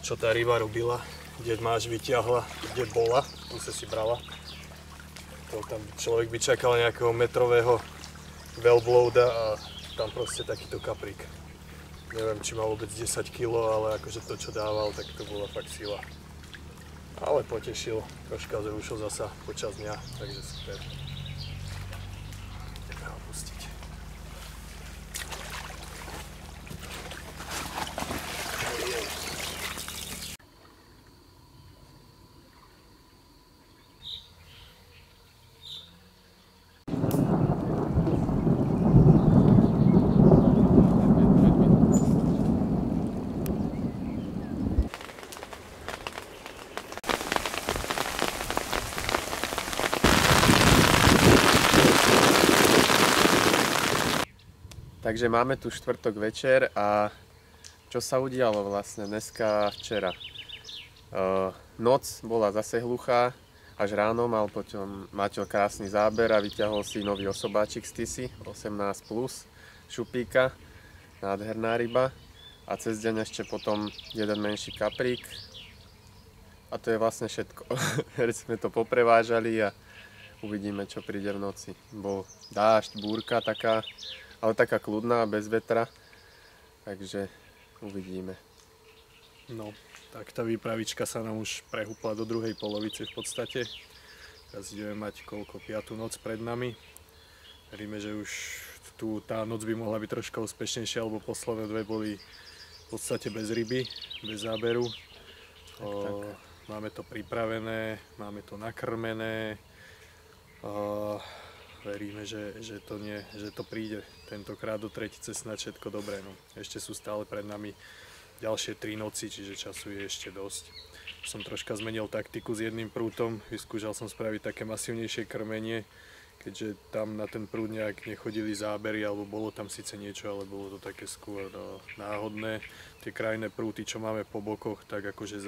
Čo tá ryba robila, kde máš vyťahla, kde bola, tu sa si brala. To tam človek by čakal nejakého metrového wellbloada a tam proste takýto kaprík. Neviem, či mal vôbec 10 kg, ale akože to, čo dával, tak to bola fakt sila. Ale potešil, troška zrušil zasa počas dňa, takže super. Ideme ho pustiť. Takže máme tu štvrtok večer a čo sa udialo vlastne dneska a včera? Noc bola zase hluchá, až ráno mal potom Maťo krásny záber a vyťahol si nový osobáčik z Tisy, 18+, šupíka, nádherná ryba a cez deň ešte potom jeden menší kaprík a to je vlastne všetko. Sme to poprevážali a uvidíme, čo príde v noci. Bol dážď, búrka taká, ale taká kľudná, bez vetra, takže uvidíme. No, tak tá výpravička sa nám už prehúpla do druhej polovice v podstate. Teraz ideme mať koľko, 5. noc pred nami. Veríme, že už tu tá noc by mohla byť troška úspešnejšia, lebo posledné dve boli v podstate bez ryby, bez záberu. Máme to pripravené, máme to nakrmené. Veríme, že to príde tentokrát do tretice snad všetko dobré. No. Ešte sú stále pred nami ďalšie 3 noci, čiže času je ešte dosť. Som troška zmenil taktiku s jedným prútom, vyskúšal som spraviť také masívnejšie krmenie, keďže tam na ten prúd nejak nechodili zábery, alebo bolo tam síce niečo, ale bolo to také skôr náhodné. Tie krajné prúty, čo máme po bokoch, tak akože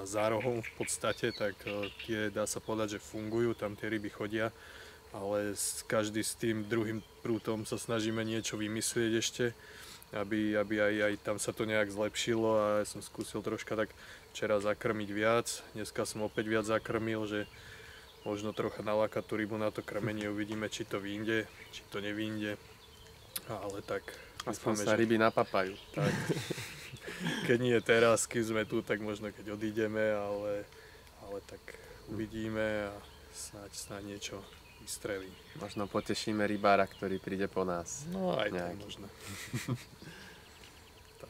za rohom v podstate, tak tie dá sa povedať, že fungujú, tam tie ryby chodia. Ale každý s tým druhým prútom sa snažíme niečo vymyslieť ešte, aby aj tam sa to nejak zlepšilo a ja som skúsil troška tak včera zakrmiť viac, dneska som opäť viac zakrmil, že možno trocha nalákať tú rybu na to krmenie, uvidíme, či to vyjde, či to nevyjde, ale tak aspoň sa ryby napapajú. Tak, keď nie teraz, keď sme tu, tak možno keď odídeme, ale tak uvidíme a snáď niečo vystrelí. Možno potešíme rybára, ktorý príde po nás. No aj to možno.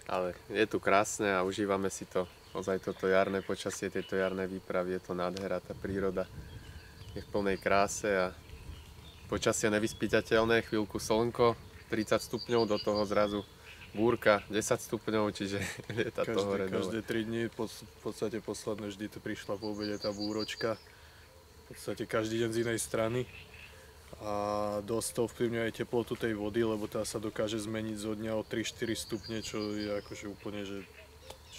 Ale je tu krásne a užívame si to. Ozaj toto jarné počasie, tieto jarné výpravy, je to nádhera, tá príroda je v plnej kráse a počasie nevyspytateľné, chvíľku slnko, 30 stupňov, do toho zrazu búrka, 10 stupňov, čiže lieta to hore dole. Každé 3 dní, v podstate posledné vždy to prišla po obede tá búročka. V podstate každý deň z inej strany a dosť to ovplyvňuje aj teplotu tej vody, lebo tá sa dokáže zmeniť zo dňa o 3-4 stupne, čo je akože úplne, že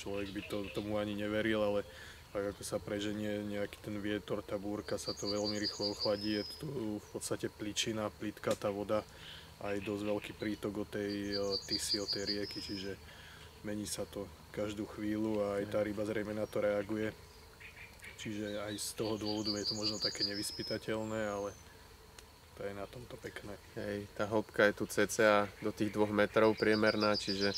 človek by tomu ani neveril, ale tak ako sa preženie nejaký ten vietor, tá búrka, sa to veľmi rýchlo ochladí, je tu v podstate pličina, plitká tá voda, aj dosť veľký prítok od tej Tisy, od tej rieky, čiže mení sa to každú chvíľu a aj tá ryba zrejme na to reaguje. Čiže aj z toho dôvodu je to možno také nevyspytateľné, ale to je na tomto pekné. Hej, tá hĺbka je tu cca do tých 2 metrov priemerná, čiže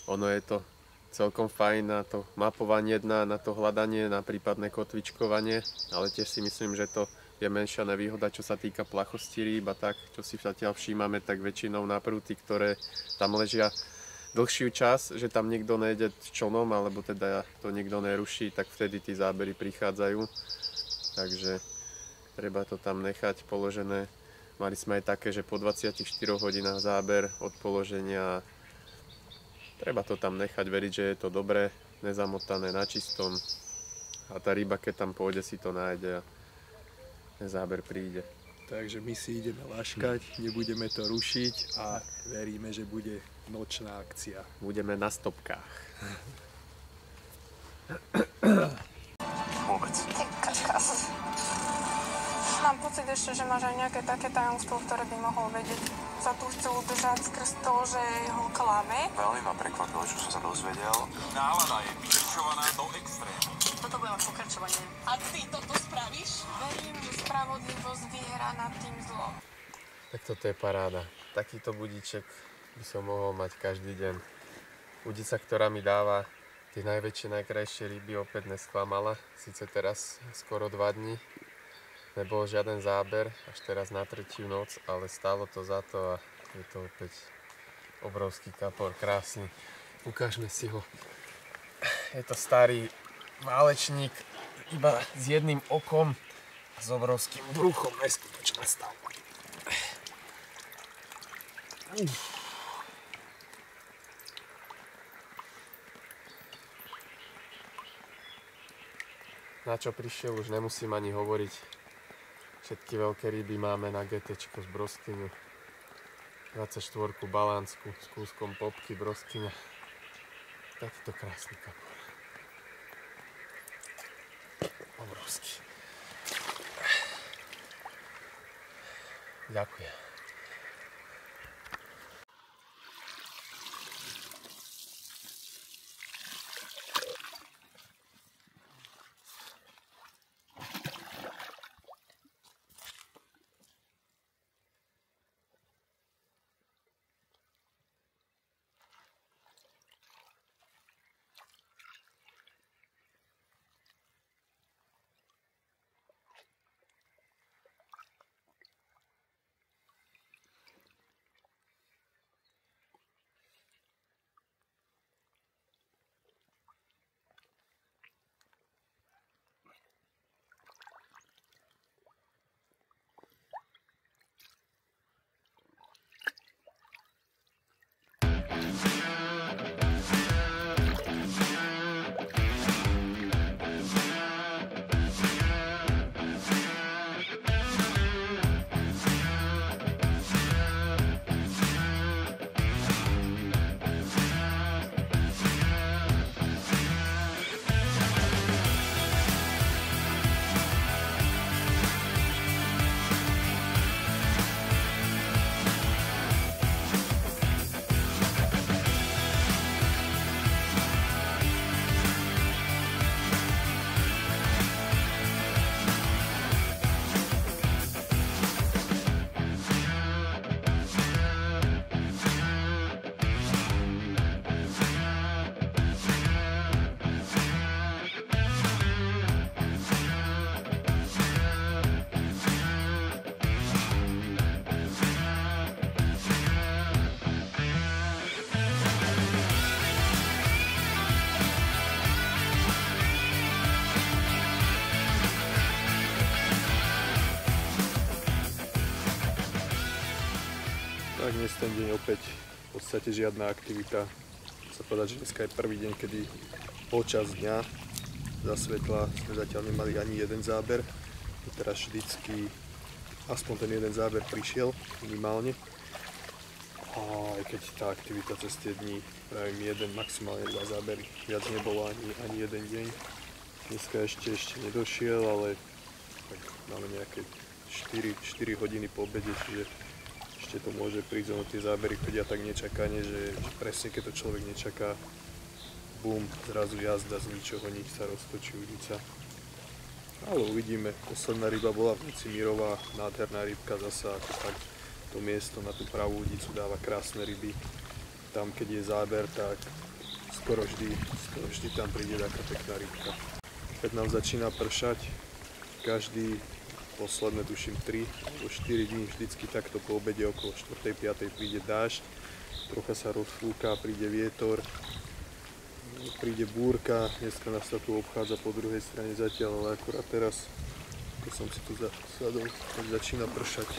ono je to celkom fajn na to mapovanie dna, na to hľadanie, na prípadné kotvičkovanie, ale tiež si myslím, že to je menšia nevýhoda, čo sa týka plachosti rýb a tak, čo si zatiaľ všímame, tak väčšinou na prúty, ktoré tam ležia dlhší čas, že tam nikto nejde člnom, alebo teda to nikto neruší, tak vtedy tí zábery prichádzajú. Takže treba to tam nechať položené. Mali sme aj také, že po 24 hodinách záber od položenia. Treba to tam nechať, veriť, že je to dobré, nezamotané, na čistom. A tá ryba, keď tam pôjde, si to nájde a ten záber príde. Takže my si ideme laškať, nebudeme to rušiť a veríme, že bude nočná akcia. Budeme na stopkách. Vôbec. mám pocit ešte, že máš aj nejaké také tajomstvo, ktoré by mohol vedieť. Sa tu chcel udržať skrz to, že ho klame. Veľmi ma prekvapilo, čo som sa dozvedel. Nálada je vyšťovaná do extrému. Toto bude mať pokračovanie. A ty toto spravíš? Verím, že spravodlivosť vyhrá nad tým zlom. Tak toto je paráda. Takýto budíček by som mohol mať každý deň. Budica, ktorá mi dáva tie najväčšie, najkrajšie ryby, opäť nesklamala. Sice teraz skoro 2 dní. Nebol žiaden záber, až teraz na 3. noc, ale stálo to za to a je to opäť obrovský kapor, krásny. Ukážme si ho. Je to starý válečník, iba s jedným okom a s obrovským bruchom, neskutočná stavba. Na čo prišiel, už nemusím ani hovoriť. Všetky veľké ryby máme na GTčko z broskyňu. 24 balánsku s kúskom popky broskyňa. Takýto krásny kapor. Obrovský. Ďakujem. Tak dnes ten deň opäť v podstate žiadna aktivita. Dá sa povedať, že dneska je prvý deň, kedy počas dňa za svetla sme zatiaľ nemali ani jeden záber. Teraz vždycky aspoň ten jeden záber prišiel minimálne. A aj keď tá aktivita cez tie dní, pravím jeden, maximálne 2 zábery. Viac nebolo ani jeden deň. Dneska ešte nedošiel, ale tak máme nejaké 4 hodiny po obede, čiže ešte to môže prísť, ono tie zábery chodia tak nečakane, že presne keď to človek nečaká, bum, zrazu jazda z ničoho, nič sa roztočí udica. Ale uvidíme, posledná ryba bola v noci Mirová, nádherná rybka zasa, ako tak to miesto na tú pravú udicu dáva krásne ryby. Tam keď je záber, tak skoro vždy tam príde taká pekná rybka. Keď nám začína pršať, každý posledné tuším 3 alebo 4 dní vždycky takto po obede okolo 4. 5. príde dážď, trocha sa rozfúka, príde vietor, príde búrka, dneska nás sa tu obchádza po druhej strane zatiaľ, ale akurát teraz, keď som si tu sadol, tak začína pršať.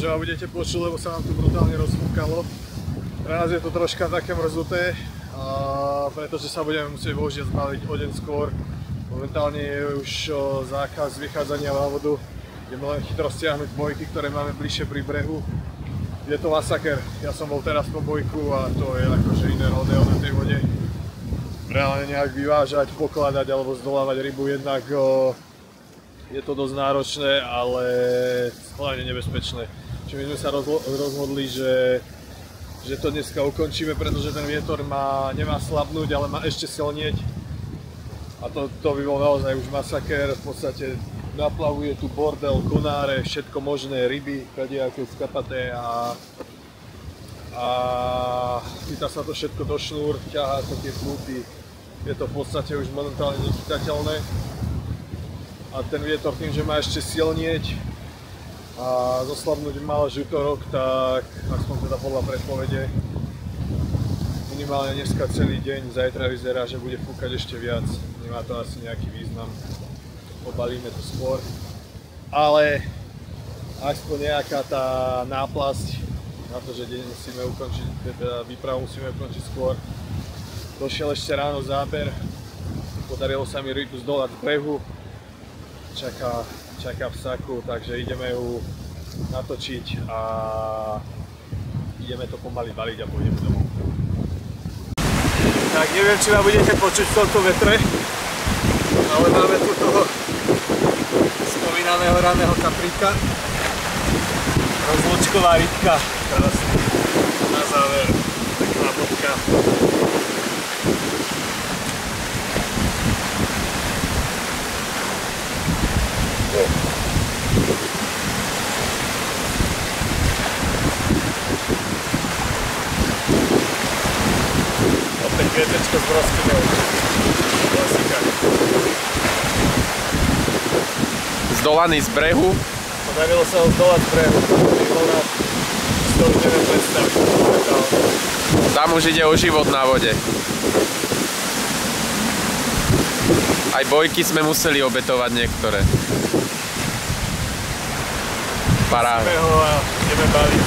že ma budete počuť, lebo sa nám tu brutálne rozfúkalo. Pre nás je to troška také mrzuté, pretože sa budeme musieť bohužiaľ zbaliť o deň skôr. Momentálne je už zákaz vychádzania na vodu. Ideme len chytro stiahnuť bojky, ktoré máme bližšie pri brehu. Je to masaker. Ja som bol teraz po bojku a to je akože iné rodeo na tej vode. Reálne nejak vyvážať, pokladať alebo zdolávať rybu, jednak je to dosť náročné, ale hlavne nebezpečné. Čiže my sme sa rozhodli, že to dneska ukončíme, pretože ten vietor nemá slabnúť, ale má ešte silnieť. A to by bol naozaj už masaker. V podstate naplavuje tu bordel, konáre, všetko možné, ryby, kadejaké skapaté a chytá sa to všetko do šnúr, ťahá sa tie plúty. Je to v podstate už momentálne nechytateľné. A ten vietor tým, že má ešte silnieť a zoslabnúť mal až útorok, tak aspoň teda podľa predpovede minimálne dneska celý deň, zajtra vyzerá, že bude fúkať ešte viac. Nemá to asi nejaký význam, pobalíme to skôr. Ale aspoň nejaká tá náplasť na to, že deň musíme ukončiť, teda výpravu musíme ukončiť skôr. Došiel ešte ráno záber, podarilo sa mi rybu zdolať z brehu. Čaká v saku, takže ideme ju natočiť a ideme to pomaly baliť a pôjdeme domov. Tak neviem, či ma budete počuť v tomto vetre, ale máme tu toho spomínaného raného kapríka. Rozlúčková rybka, krásne. Na záver, pekná bodka. Opäť vietečko s broskyňou. Klasika. Zdolaný z brehu. Podarilo sa ho zdolať z brehu. Výborná. Si to už neviem predstaviť. Tam už ide o život na vode. Aj bojky sme museli obetovať niektoré. Paráda. Ideme ho a ideme baliť.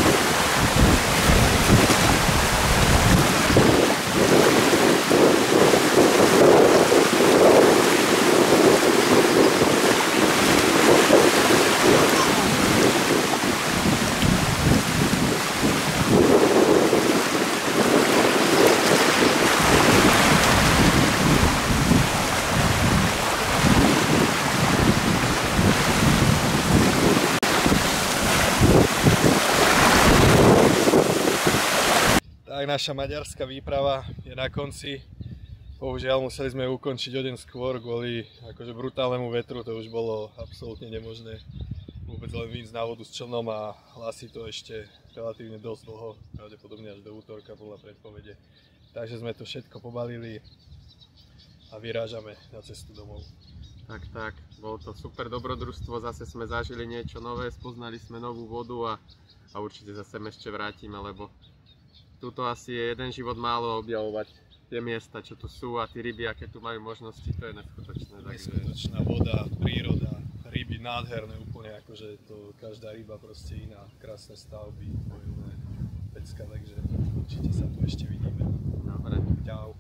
Tak naša maďarská výprava je na konci. Bohužiaľ museli sme ju ukončiť o deň skôr kvôli akože brutálnemu vetru, to už bolo absolútne nemožné vôbec len výjsť na vodu s člnom a hlasí to ešte relatívne dosť dlho, pravdepodobne až do útorka podľa predpovede. Takže sme to všetko pobalili a vyrážame na cestu domov. Tak, bolo to super dobrodružstvo, zase sme zažili niečo nové, spoznali sme novú vodu a určite zase ešte vrátime, lebo tuto asi je jeden život málo objavovať tie miesta, čo tu sú a tie ryby, aké tu majú možnosti, to je neskutočné. Neskutočná voda, príroda, ryby nádherné úplne, akože to každá ryba proste iná, krásne stavby, bojové pecka, takže určite sa tu ešte vidíme. Dobre. Čau.